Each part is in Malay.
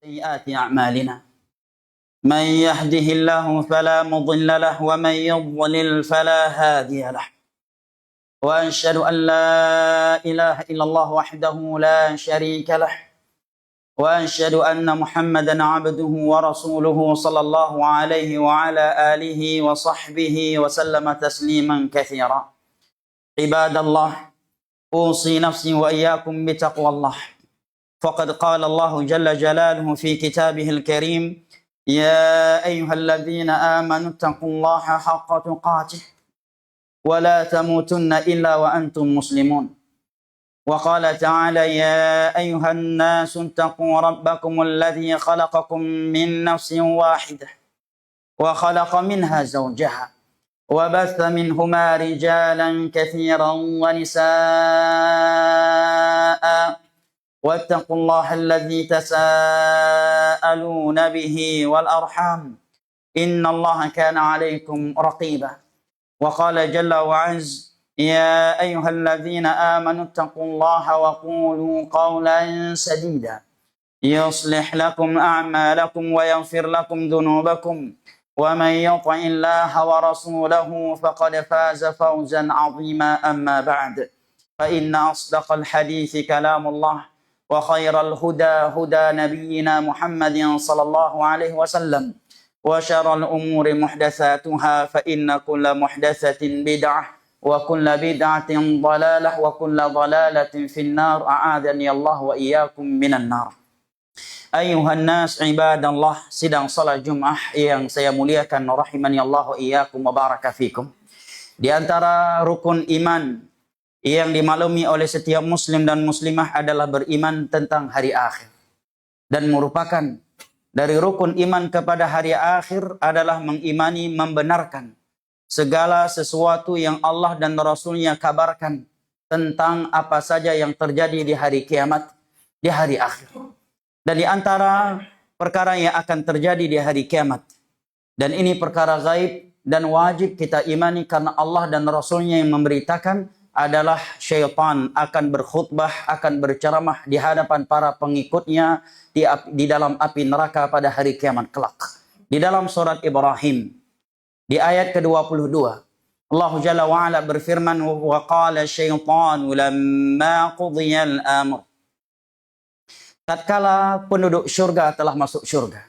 سيئات أعمالنا من يهده الله فلا مضل له ومن يضلل فلا هادي له وأشهد أن لا إله إلا الله وحده لا شريك له وأشهد أن محمدا عبده ورسوله صلى الله عليه وعلى آله وصحبه وسلم تسليما كثيرا. عباد الله، أوصي نفسي وإياكم بتقوى الله، فقد قال الله جل جلاله في كتابه الكريم: يا أيها الذين آمنوا اتقوا الله حق تقاته ولا تموتن إلا وأنتم مسلمون. وقال تعالى: يا أيها الناس اتقوا ربكم الذي خلقكم من نفس واحدة وخلق منها زوجها وبث منهما رجالا كثيرا ونساء واتقوا الله الذي تساءلون به والأرحام إن الله كان عليكم رقيبا. وقال جل وعز: يا أيها الذين آمنوا اتقوا الله وقولوا قولا سديدا يصلح لكم أعمالكم ويغفر لكم ذنوبكم ومن يطع الله ورسوله فقد فاز فوزا عظيما. أما بعد، فإن أصدق الحديث كلام الله وخير الهدى هدى نبينا محمد صلى الله عليه وسلم وشر الأمور محدثاتها فإن كل محدثة بدعة وكل بدعة ضلالة وكل ضلالة في النار. أعاذني الله وإياكم من النار. Ayuhan nas ibadallah, sidang salat Jumat yang saya muliakan rahimani Allah wa iyyakum wa baraka fikum. Di antara rukun iman yang dimaklumi oleh setiap muslim dan muslimah adalah beriman tentang hari akhir. Dan merupakan dari rukun iman kepada hari akhir adalah mengimani, membenarkan segala sesuatu yang Allah dan Rasulnya kabarkan tentang apa saja yang terjadi di hari kiamat, di hari akhir. Dan di antara perkara yang akan terjadi di hari kiamat, dan ini perkara gaib dan wajib kita imani karena Allah dan Rasulnya yang memberitakan, adalah syaitan akan berkhutbah, akan berceramah di hadapan para pengikutnya di dalam api neraka pada hari kiamat kelak. Di dalam surat Ibrahim, di ayat ke-22, Allah Jalla wa'ala berfirman: wa qala syaitanu lamma qudiyal amr. Tatkala penduduk syurga telah masuk syurga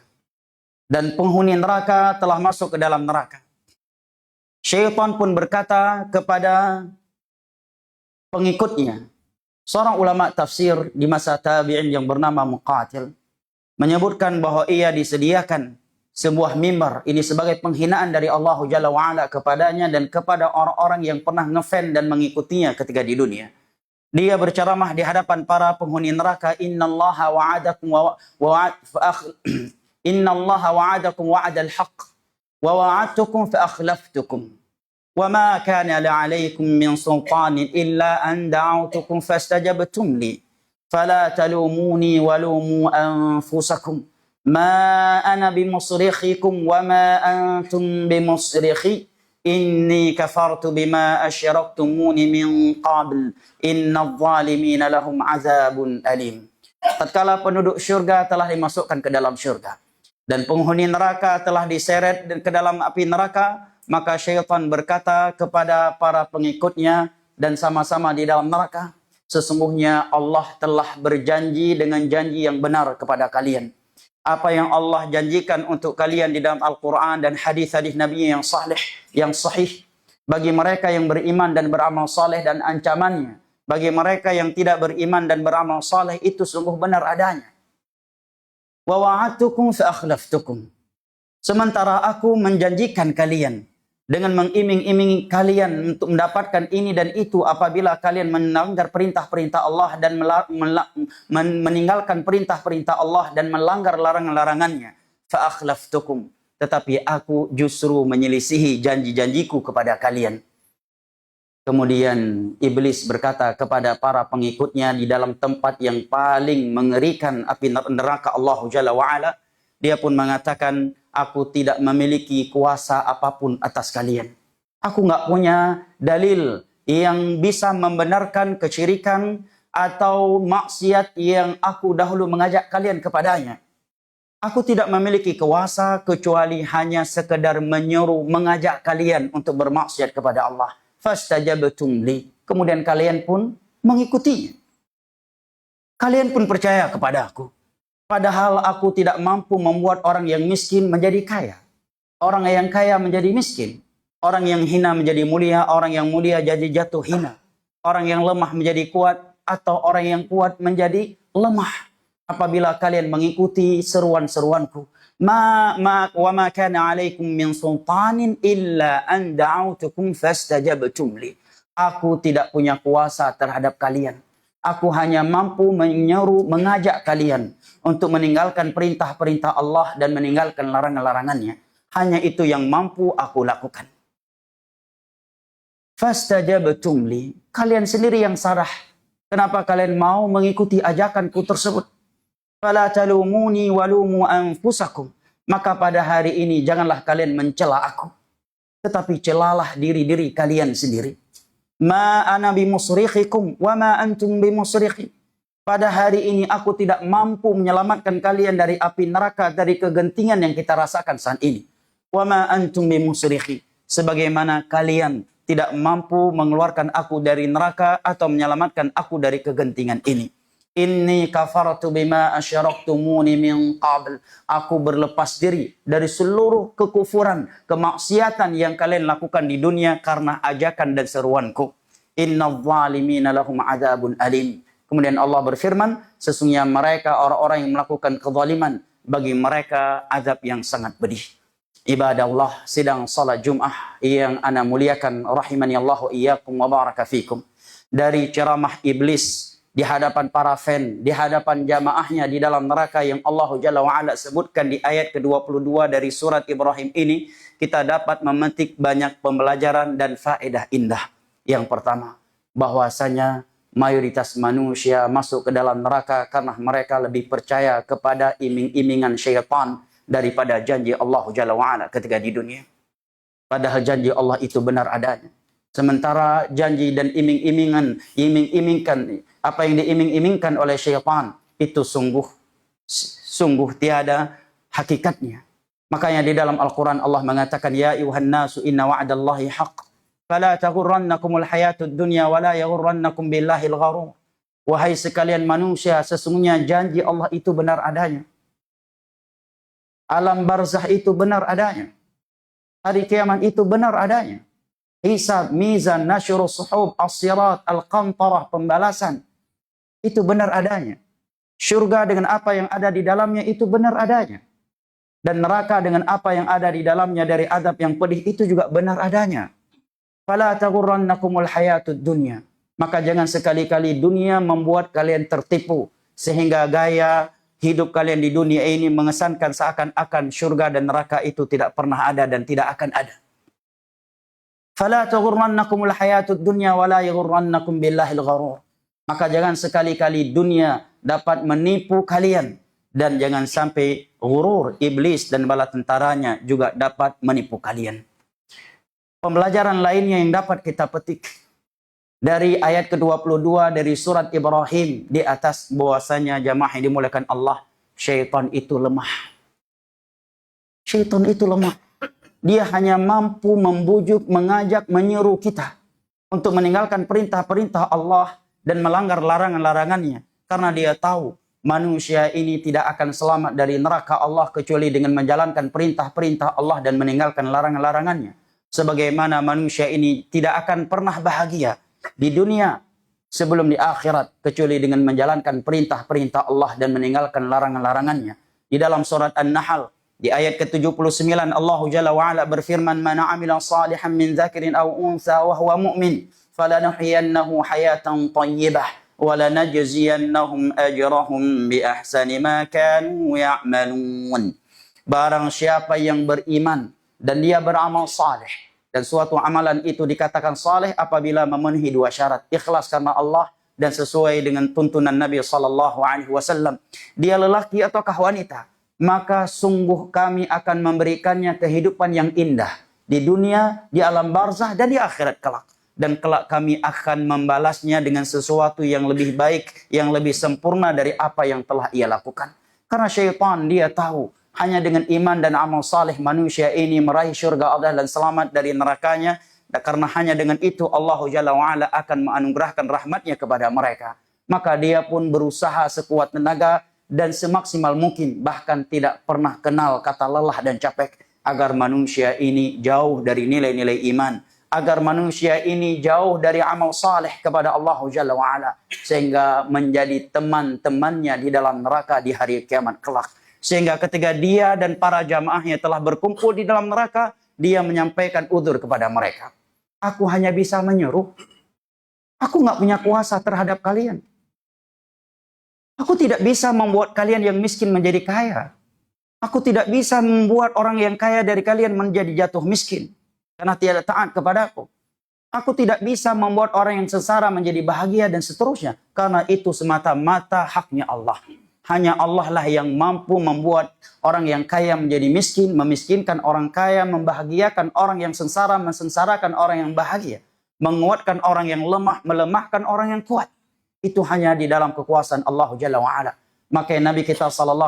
dan penghuni neraka telah masuk ke dalam neraka, syaitan pun berkata kepada pengikutnya. Seorang ulama tafsir di masa tabi'in yang bernama Muqatil menyebutkan bahwa ia disediakan sebuah mimbar ini sebagai penghinaan dari Allah Jalla wa'ala kepadanya dan kepada orang-orang yang pernah ngefan dan mengikutinya ketika di dunia. Dia berceramah di hadapan para penghuni neraka, innallaha wa'adakum wa'adal haqq wa wa'adtukum fa akhlaftukum wa ma kana la'alaykum min sultanin illa an da'awtukum fastajabtum li fala talumuni walumu anfusakum ma ana bimusrikhikum wa ma antum bimusrikhi inni kafartu bima asyraktumuni min qabl innadh dhalimina lahum azabun alim. Tatkala penduduk syurga telah dimasukkan ke dalam syurga dan penghuni neraka telah diseret ke dalam api neraka, maka syaitan berkata kepada para pengikutnya dan sama-sama di dalam neraka, sesungguhnya Allah telah berjanji dengan janji yang benar kepada kalian. Apa yang Allah janjikan untuk kalian di dalam Al-Quran dan hadis-hadis Nabi yang sahih bagi mereka yang beriman dan beramal saleh, dan ancamannya bagi mereka yang tidak beriman dan beramal saleh itu sungguh benar adanya. Wa wa'adtukum fa akhlaftukum. Sementara aku menjanjikan kalian dengan mengiming-imingi kalian untuk mendapatkan ini dan itu apabila kalian melanggar perintah-perintah Allah dan meninggalkan perintah-perintah Allah dan melanggar larangan-larangannya. Fa akhlaftukum. Tetapi aku justru menyelisihi janji-janjiku kepada kalian. Kemudian iblis berkata kepada para pengikutnya di dalam tempat yang paling mengerikan api neraka Allah Jalla wa'ala, dia pun mengatakan, aku tidak memiliki kuasa apapun atas kalian. Aku nggak punya dalil yang bisa membenarkan kesyirikan atau maksiat yang aku dahulu mengajak kalian kepadanya. Aku tidak memiliki kuasa kecuali hanya sekedar menyeru, mengajak kalian untuk bermaksiat kepada Allah. Fastajabtum li. Kemudian kalian pun mengikutinya. Kalian pun percaya kepada aku. Padahal aku tidak mampu membuat orang yang miskin menjadi kaya. Orang yang kaya menjadi miskin. Orang yang hina menjadi mulia. Orang yang mulia jadi jatuh hina. Orang yang lemah menjadi kuat. Atau orang yang kuat menjadi lemah. Apabila kalian mengikuti seruan-seruanku. Wa ma kana alaikum min sultanin illa an da'autukum fastajabtum li. Aku tidak punya kuasa terhadap kalian. Aku hanya mampu menyeru, mengajak kalian untuk meninggalkan perintah-perintah Allah dan meninggalkan larangan-larangannya. Hanya itu yang mampu aku lakukan. Fastajabtum li. Kalian sendiri yang salah. Kenapa kalian mau mengikuti ajakanku tersebut? Fala talumuni walumu anfusakum. Maka pada hari ini janganlah kalian mencela aku, tetapi celalah diri-diri kalian sendiri. Ma ana bimusrikhikum wa ma antum bimusrikhi. Pada hari ini aku tidak mampu menyelamatkan kalian dari api neraka, dari kegentingan yang kita rasakan saat ini. Wa ma antum bimusrikhi. Sebagaimana kalian tidak mampu mengeluarkan aku dari neraka atau menyelamatkan aku dari kegentingan ini. Inni kafartu bima asyraktumuni min qabl. Aku berlepas diri dari seluruh kekufuran, kemaksiatan yang kalian lakukan di dunia karena ajakan dan seruanku. Innadh zalimina lahum adzabun alim. Kemudian Allah berfirman, sesungguhnya mereka orang-orang yang melakukan kezaliman, bagi mereka azab yang sangat pedih. Ibadah Allah, sidang salat Jum'ah yang ana muliakan rahimani Allah wa iyyakum wa baraka fikum. Dari ceramah iblis di hadapan para fan, di hadapan jamaahnya di dalam neraka yang Allah Jalla wa'ala sebutkan di ayat ke-22 dari surat Ibrahim ini, kita dapat memetik banyak pembelajaran dan faedah indah. Yang pertama, bahwasanya mayoritas manusia masuk ke dalam neraka karena mereka lebih percaya kepada iming-imingan syaitan daripada janji Allah Jalla wa'ala ketika di dunia. Padahal janji Allah itu benar adanya. Sementara janji dan iming-imingkan apa yang diiming-imingkan oleh syaitan itu sungguh tiada hakikatnya. Makanya di dalam Al-Quran Allah mengatakan, ya ayuhan nasu inna wa'adallahi haqq fala taghurrannakumul hayatud dunya wala yaghurrannakum billahil gharur. Wahai sekalian manusia, sesungguhnya janji Allah itu benar adanya. Alam barzah itu benar adanya. Hari kiamat itu benar adanya. Hisab, mizan, nasyurus suhub, as-sirat, al-qantarah, pembalasan. Itu benar adanya. Syurga dengan apa yang ada di dalamnya itu benar adanya. Dan neraka dengan apa yang ada di dalamnya dari azab yang pedih itu juga benar adanya. Fala taghurrannakumul hayatud dunya. Maka jangan sekali-kali dunia membuat kalian tertipu. Sehingga gaya hidup kalian di dunia ini mengesankan seakan-akan syurga dan neraka itu tidak pernah ada dan tidak akan ada. Fala taghurrannakumul hayatud dunya wala yaghurrannakum billahil gharur. Maka jangan sekali-kali dunia dapat menipu kalian dan jangan sampai ghurur, iblis dan bala tentaranya juga dapat menipu kalian. Pembelajaran lainnya yang dapat kita petik dari ayat ke-22 dari surat Ibrahim di atas bahwasanya jamaah yang dimuliakan Allah, syaitan itu lemah. Syaitan itu lemah. Dia hanya mampu membujuk, mengajak, menyuruh kita untuk meninggalkan perintah-perintah Allah dan melanggar larangan-larangannya. Karena dia tahu manusia ini tidak akan selamat dari neraka Allah kecuali dengan menjalankan perintah-perintah Allah dan meninggalkan larangan-larangannya. Sebagaimana manusia ini tidak akan pernah bahagia di dunia sebelum di akhirat kecuali dengan menjalankan perintah-perintah Allah dan meninggalkan larangan-larangannya. Di dalam surat An-Nahl di ayat ke-79 Allah Jalla wa'ala berfirman, man 'amila salihan min dzakarin aw unsa wa huwa mu'min falanuhyiyannahu hayatan thayyibah wa lanajziyannahum ajrahum bi ahsani ma kanu ya'malun. Barang siapa yang beriman dan dia beramal saleh, dan suatu amalan itu dikatakan saleh apabila memenuhi dua syarat, ikhlas karena Allah dan sesuai dengan tuntunan Nabi sallallahu alaihi wasallam. Dia lelaki ataukah wanita, maka sungguh kami akan memberikannya kehidupan yang indah di dunia, di alam barzah dan di akhirat kelak. Dan kelak kami akan membalasnya dengan sesuatu yang lebih baik, yang lebih sempurna dari apa yang telah ia lakukan. Karena syaitan dia tahu hanya dengan iman dan amal saleh manusia ini meraih syurga Allah dan selamat dari nerakanya. Dan karena hanya dengan itu Allah Jalla wa'ala akan menganugerahkan rahmatnya kepada mereka. Maka dia pun berusaha sekuat tenaga dan semaksimal mungkin. Bahkan tidak pernah kenal kata lelah dan capek. Agar manusia ini jauh dari nilai-nilai iman. Agar manusia ini jauh dari amal saleh kepada Allah Jalla wa'ala. Sehingga menjadi teman-temannya di dalam neraka di hari kiamat kelak. Sehingga ketika dia dan para jamaahnya telah berkumpul di dalam neraka, dia menyampaikan udzur kepada mereka. Aku hanya bisa menyuruh. Aku nggak punya kuasa terhadap kalian. Aku tidak bisa membuat kalian yang miskin menjadi kaya. Aku tidak bisa membuat orang yang kaya dari kalian menjadi jatuh miskin. Karena tidak taat kepadaku. Aku tidak bisa membuat orang yang sengsara menjadi bahagia dan seterusnya. Karena itu semata-mata haknya Allah. Hanya Allah lah yang mampu membuat orang yang kaya menjadi miskin, memiskinkan orang kaya, membahagiakan orang yang sengsara, mensengsarakan orang yang bahagia. Menguatkan orang yang lemah, melemahkan orang yang kuat. Itu hanya di dalam kekuasaan Allah Jalla wa'ala. Maka Nabi kita SAW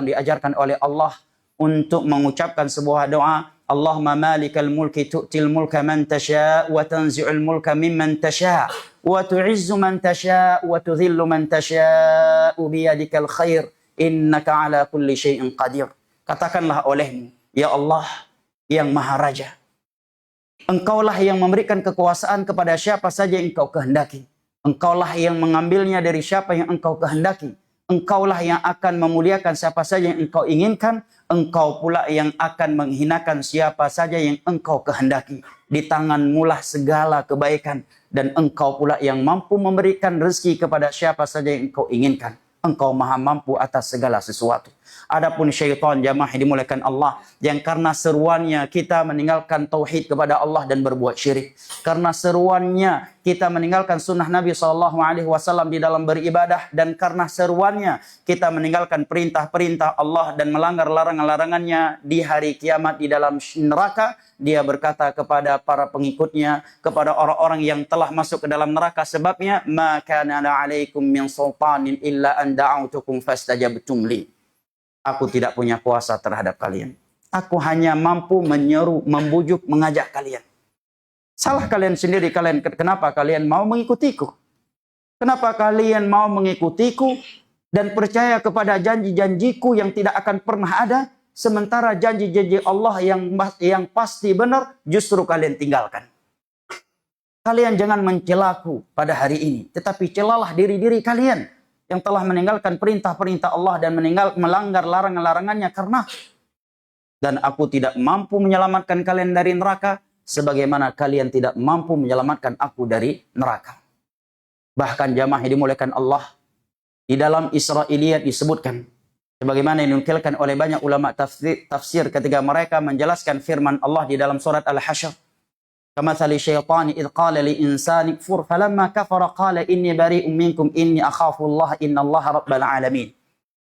diajarkan oleh Allah untuk mengucapkan sebuah doa. Allahumma malikal mulki tu'til mulka man tasha' wa tanzi'ul mulka mimman tasha' wa tu'izzu man tasha' wa tudhillu man tasha' biyadikal khair innaka ala kulli syai'in qadir. Katakanlah olehmu, ya Allah yang Maha Raja, Engkaulah yang memberikan kekuasaan kepada siapa saja yang Engkau kehendaki. Engkaulah yang mengambilnya dari siapa yang Engkau kehendaki. Engkaulah yang akan memuliakan siapa saja yang Engkau inginkan. Engkau pula yang akan menghinakan siapa saja yang Engkau kehendaki. Di tanganmu lah segala kebaikan. Dan Engkau pula yang mampu memberikan rezeki kepada siapa saja yang Engkau inginkan. Engkau maha mampu atas segala sesuatu. Adapun syaitan jamaah dimuliakan Allah, yang karena seruannya kita meninggalkan tauhid kepada Allah dan berbuat syirik. Karena seruannya kita meninggalkan sunnah Nabi SAW di dalam beribadah. Dan karena seruannya kita meninggalkan perintah-perintah Allah dan melanggar larangan-larangannya di hari kiamat di dalam neraka. Dia berkata kepada para pengikutnya, kepada orang-orang yang telah masuk ke dalam neraka sebabnya, ma kana alaikum min sultanin illa an da'autukum fastajabtum li. Aku tidak punya kuasa terhadap kalian. Aku hanya mampu menyeru, membujuk, mengajak kalian. Salah kalian sendiri. Kenapa kalian mau mengikutiku? Kenapa kalian mau mengikutiku dan percaya kepada janji-janjiku yang tidak akan pernah ada, sementara janji-janji Allah yang pasti benar justru kalian tinggalkan. Kalian jangan mencelaku pada hari ini, tetapi celalah diri-diri kalian yang telah meninggalkan perintah-perintah Allah dan melanggar larangan-larangannya karena dan aku tidak mampu menyelamatkan kalian dari neraka sebagaimana kalian tidak mampu menyelamatkan aku dari neraka. Bahkan jamaah yang dimuliakan Allah, di dalam Israiliyat disebutkan sebagaimana yang dinukilkan oleh banyak ulama tafsir ketika mereka menjelaskan firman Allah di dalam surat Al-Hasyr. Kamathali syaitani idh qala li insani kfur falamma kafara qala inni bari'un minkum inni akhafullaha innallaha rabbal alamin.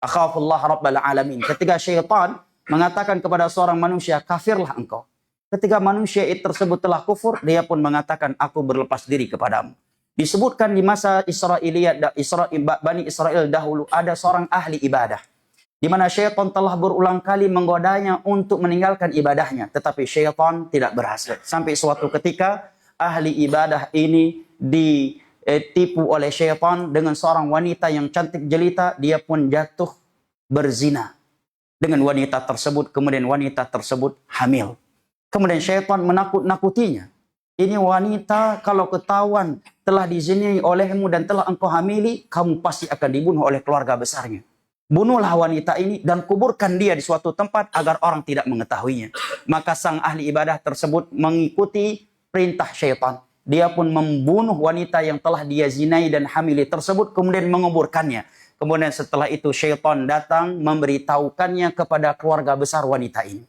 Akhafullaha rabbal alamin. Ketika syaitan mengatakan kepada seorang manusia, kafirlah engkau. Ketika manusia itu tersebut telah kufur, dia pun mengatakan, aku berlepas diri kepadamu. Disebutkan di masa Israiliyat, Bani Israel dahulu ada seorang ahli ibadah, di mana syaitan telah berulang kali menggodanya untuk meninggalkan ibadahnya. Tetapi syaitan tidak berhasil. Sampai suatu ketika ahli ibadah ini ditipu oleh syaitan dengan seorang wanita yang cantik jelita. Dia pun jatuh berzina dengan wanita tersebut. Kemudian wanita tersebut hamil. Kemudian syaitan menakut-nakutinya. Ini wanita kalau ketahuan telah dizinai olehmu dan telah engkau hamili, kamu pasti akan dibunuh oleh keluarga besarnya. Bunuhlah wanita ini dan kuburkan dia di suatu tempat agar orang tidak mengetahuinya. Maka sang ahli ibadah tersebut mengikuti perintah syaitan. Dia pun membunuh wanita yang telah dia zinai dan hamili tersebut, kemudian menguburkannya. Kemudian setelah itu syaitan datang memberitahukannya kepada keluarga besar wanita ini.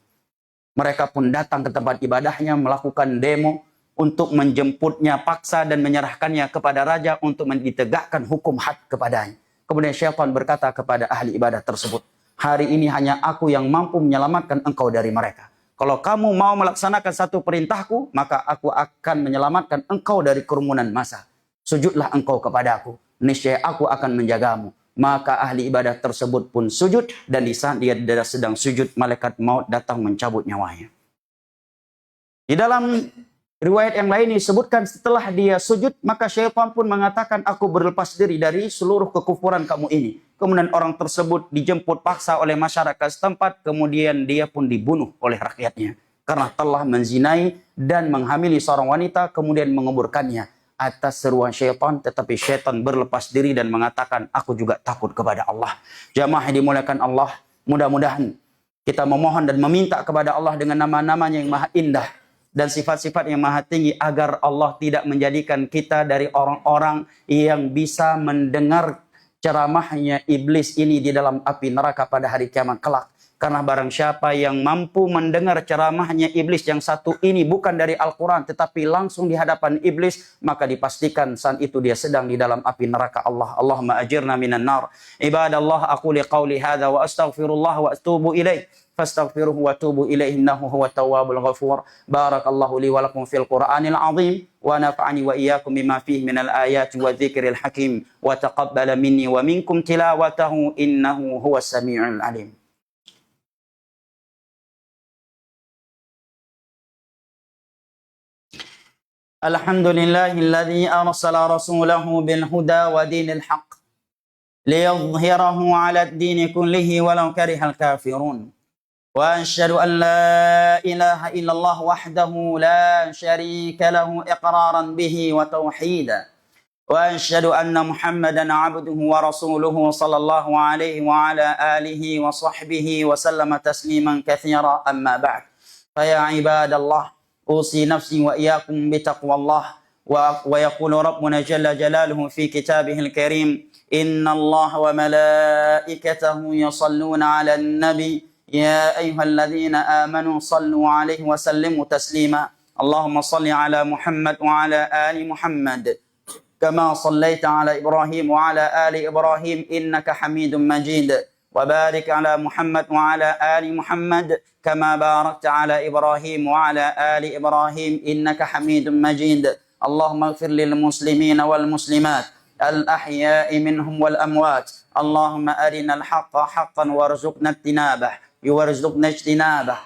Mereka pun datang ke tempat ibadahnya, melakukan demo untuk menjemputnya paksa dan menyerahkannya kepada raja untuk ditegakkan hukum had kepadanya. Kemudian syaitan berkata kepada ahli ibadah tersebut, hari ini hanya aku yang mampu menyelamatkan engkau dari mereka. Kalau kamu mau melaksanakan satu perintahku, maka aku akan menyelamatkan engkau dari kerumunan massa. Sujudlah engkau kepada aku, niscaya aku akan menjagamu. maka ahli ibadah tersebut pun sujud, dan di saat dia sedang sujud, malaikat maut datang mencabut nyawanya. Di dalam riwayat yang lain disebutkan setelah dia sujud, maka syaitan pun mengatakan, aku berlepas diri dari seluruh kekufuran kamu ini. Kemudian orang tersebut dijemput paksa oleh masyarakat setempat, kemudian dia pun dibunuh oleh rakyatnya karena telah menzinai dan menghamili seorang wanita, kemudian menguburkannya atas seruan syaitan. Tetapi syaitan berlepas diri dan mengatakan, aku juga takut kepada Allah. Jamaah yang dimuliakan Allah, mudah-mudahan kita memohon dan meminta kepada Allah dengan nama-namanya yang maha indah dan sifat-sifat yang maha tinggi, agar Allah tidak menjadikan kita dari orang-orang yang bisa mendengar ceramahnya iblis ini di dalam api neraka pada hari kiamat kelak. Karena barang siapa yang mampu mendengar ceramahnya iblis yang satu ini bukan dari Al-Quran, tetapi langsung di hadapan iblis, maka dipastikan saat itu dia sedang di dalam api neraka Allah. Allahumma ajirna minan nar. Ibadallah, aku liqauli hadha wa astaghfirullah wa atubu ilaih. فاستغفروه وتوبوا إليه إنه هو التواب الغفور. بارك الله لي ولكم في القرآن العظيم ونفعني وإياكم بما فيه من الآيات والذكر الحكيم وتقبل مني ومنكم تلاوته إنه هو السميع العليم. الحمد لله الذي أرسل رسوله بالهدى ودين الحق ليظهره على الدين كله ولو كره الكافرون. وأشهد أن لا إله إلا الله وحده لا شريك له إقرارا به وتوحيدا. وأشهد أن محمدا عبده ورسوله صلى الله عليه وعلى آله وصحبه وسلم تسليما كثيرا. أما بعد، فيا عباد الله، أوصي نفسي وإياكم بتقوى الله. ويقول ربنا جل جلاله في كتابه الكريم: إن الله وملائكته يصلون على النبي يا أيها الذين آمنوا صلوا عليه وسلموا تسليما. اللهم صل على محمد وعلى آل محمد كما صليت على إبراهيم وعلى آل إبراهيم إنك حميد مجيد. وبارك على محمد وعلى آل محمد كما باركت على إبراهيم وعلى آل إبراهيم إنك حميد مجيد. اللهم اغفر للمسلمين والمسلمات الأحياء منهم والأموات. اللهم أرنا الحق حقا وارزقنا اجتنابه وارزقنا اجتنابه.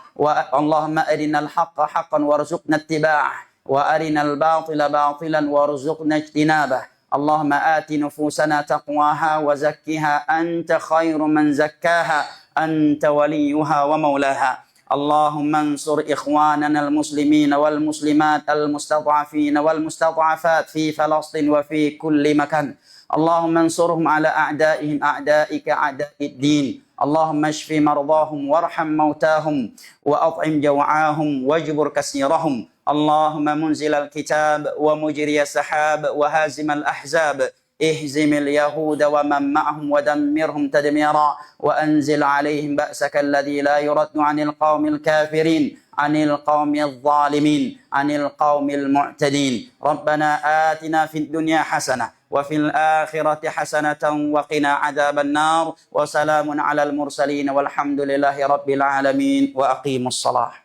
اللهم أرنا الحق حقا وارزقنا اتباعه، وأرنا الباطل باطلا وارزقنا اجتنابه. اللهم آت نفوسنا تقواها وزكها أنت خير من زكاها، أنت وليها ومولاها. اللهم انصر إخواننا المسلمين والمسلمات المستضعفين والمستضعفات في فلسطين وفي كل مكان. اللهم انصرهم على أعدائهم أعدائك أعداء الدين. اللهم اشف مرضاهم وارحم موتاهم وأطعم جوعاهم واجبر كسيرهم. اللهم منزل الكتاب ومجري السحاب وهازم الأحزاب، اهزم اليهود ومن معهم ودمرهم تدميرا، وأنزل عليهم بأسك الذي لا يرد عن القوم الكافرين، عن القوم الظالمين، عن القوم المعتدين. ربنا آتنا في الدنيا حسنة وفي الآخرة حسنة وقنا عذاب النار. وسلام على المرسلين والحمد لله رب العالمين. وأقيموا الصلاة.